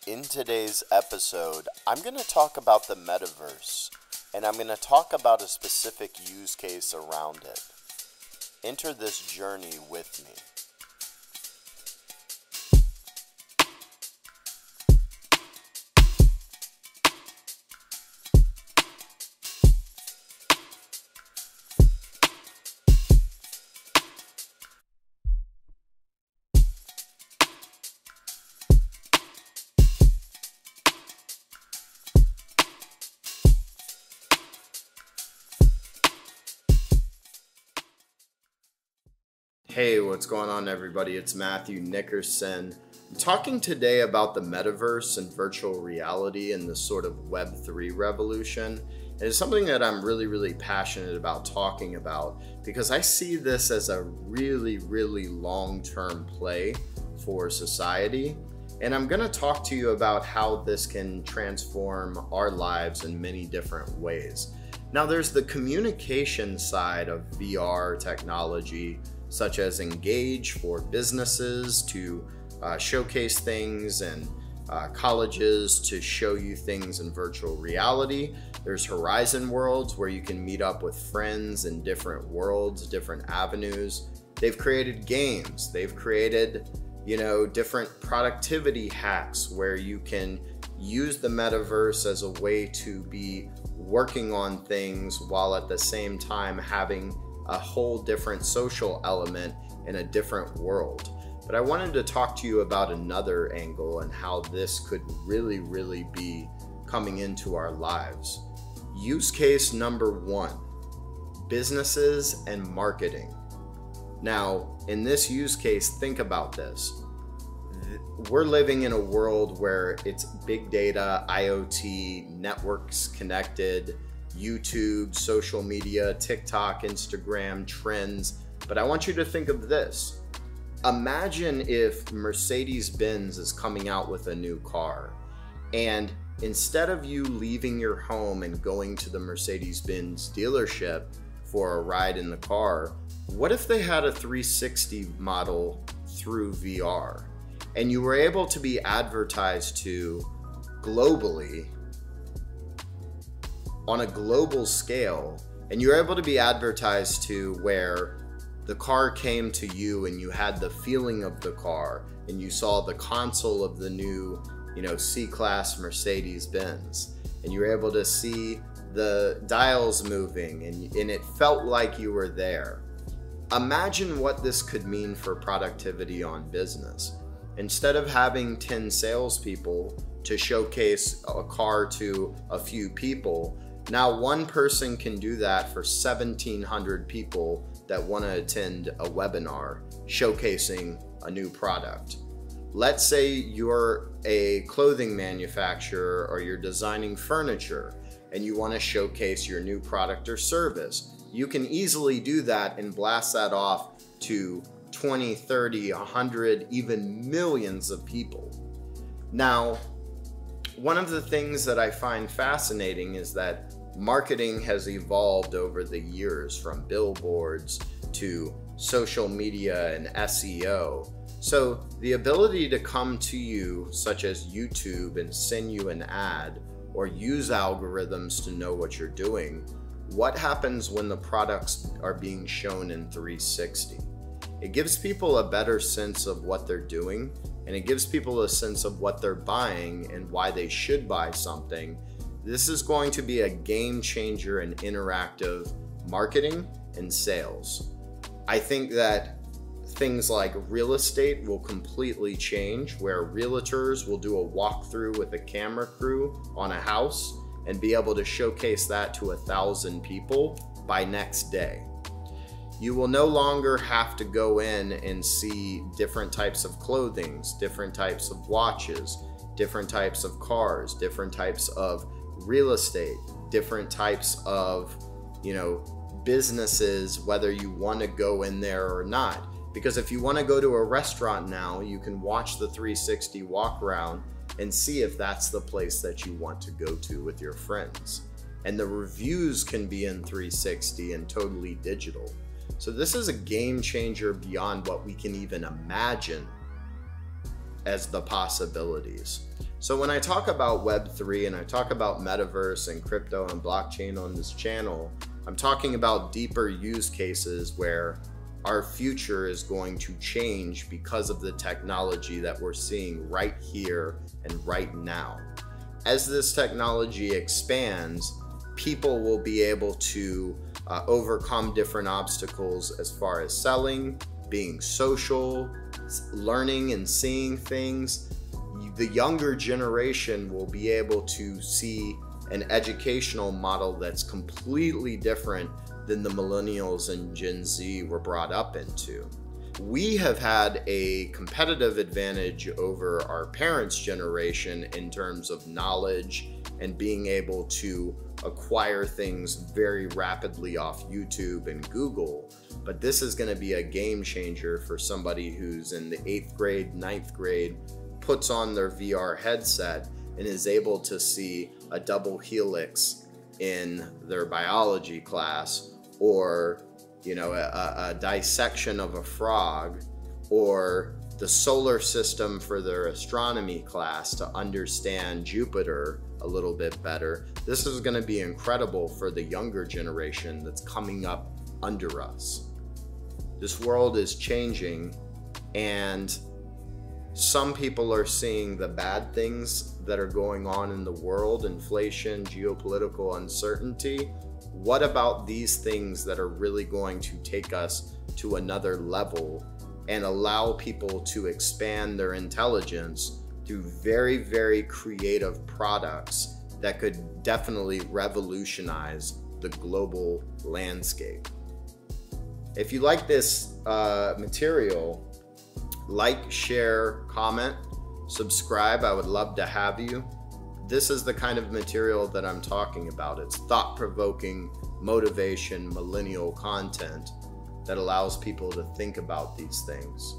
In today's episode, I'm going to talk about the metaverse, and I'm going to talk about a specific use case around it. Enter this journey with me. Hey, what's going on everybody? It's Matthew Nickerson. I'm talking today about the metaverse and virtual reality and the sort of Web3 revolution. And it's something that I'm really passionate about talking about because I see this as a really long-term play for society. And I'm going to talk to you about how this can transform our lives in many different ways. Now, there's the communication side of VR technology, such as Engage for businesses to showcase things and colleges to show you things in virtual reality. There's Horizon Worlds where you can meet up with friends in different worlds, different avenues. They've created games. They've created, different productivity hacks where you can use the metaverse as a way to be working on things while at the same time having a whole different social element in a different world. But I wanted to talk to you about another angle and how this could really be coming into our lives. Use case number one, businesses and marketing. Now, in this use case, think about this. We're living in a world where it's big data, IoT, networks connected, YouTube, social media, TikTok, Instagram, trends. But I want you to think of this. Imagine if Mercedes-Benz is coming out with a new car, and instead of you leaving your home and going to the Mercedes-Benz dealership for a ride in the car, what if they had a 360 model through VR and you were able to be advertised to globally on a global scale, and you're able to be advertised to where the car came to you and you had the feeling of the car and you saw the console of the new, C-Class Mercedes-Benz, and you were able to see the dials moving and it felt like you were there. Imagine what this could mean for productivity on business. Instead of having 10 salespeople to showcase a car to a few people, now one person can do that for 1,700 people that want to attend a webinar showcasing a new product. Let's say you're a clothing manufacturer or you're designing furniture and you want to showcase your new product or service. You can easily do that and blast that off to 20, 30, 100, even millions of people. Now, one of the things that I find fascinating is that marketing has evolved over the years, from billboards to social media and SEO. So the ability to come to you, such as YouTube, and send you an ad or use algorithms to know what you're doing, what happens when the products are being shown in 360? It gives people a better sense of what they're doing, and it gives people a sense of what they're buying and why they should buy something. This is going to be a game changer in interactive marketing and sales. I think that things like real estate will completely change, where realtors will do a walkthrough with a camera crew on a house and be able to showcase that to 1,000 people by next day. You will no longer have to go in and see different types of clothing, different types of watches, different types of cars, different types of real estate, different types of, businesses, whether you want to go in there or not. Because if you want to go to a restaurant now, you can watch the 360 walk around and see if that's the place that you want to go to with your friends. And the reviews can be in 360 and totally digital. So this is a game changer beyond what we can even imagine as the possibilities. So when I talk about Web3 and I talk about Metaverse and crypto and blockchain on this channel, I'm talking about deeper use cases where our future is going to change because of the technology that we're seeing right here and right now. As this technology expands, people will be able to overcome different obstacles as far as selling, being social, learning and seeing things. The younger generation will be able to see an educational model that's completely different than the millennials and Gen Z were brought up into. We have had a competitive advantage over our parents' generation in terms of knowledge and being able to acquire things very rapidly off YouTube and Google. But this is going to be a game changer for somebody who's in the 8th grade, 9th grade, puts on their VR headset and is able to see a double helix in their biology class, or a dissection of a frog, or the solar system for their astronomy class to understand Jupiter a little bit better. This is going to be incredible for the younger generation that's coming up under us. This world is changing, and some people are seeing the bad things that are going on in the world: inflation, geopolitical uncertainty. What about these things that are really going to take us to another level and allow people to expand their intelligence through very, very creative products that could definitely revolutionize the global landscape? If you like this material, like, share, comment, subscribe. I would love to have you. This is the kind of material that I'm talking about. It's thought-provoking, motivation, millennial content that allows people to think about these things.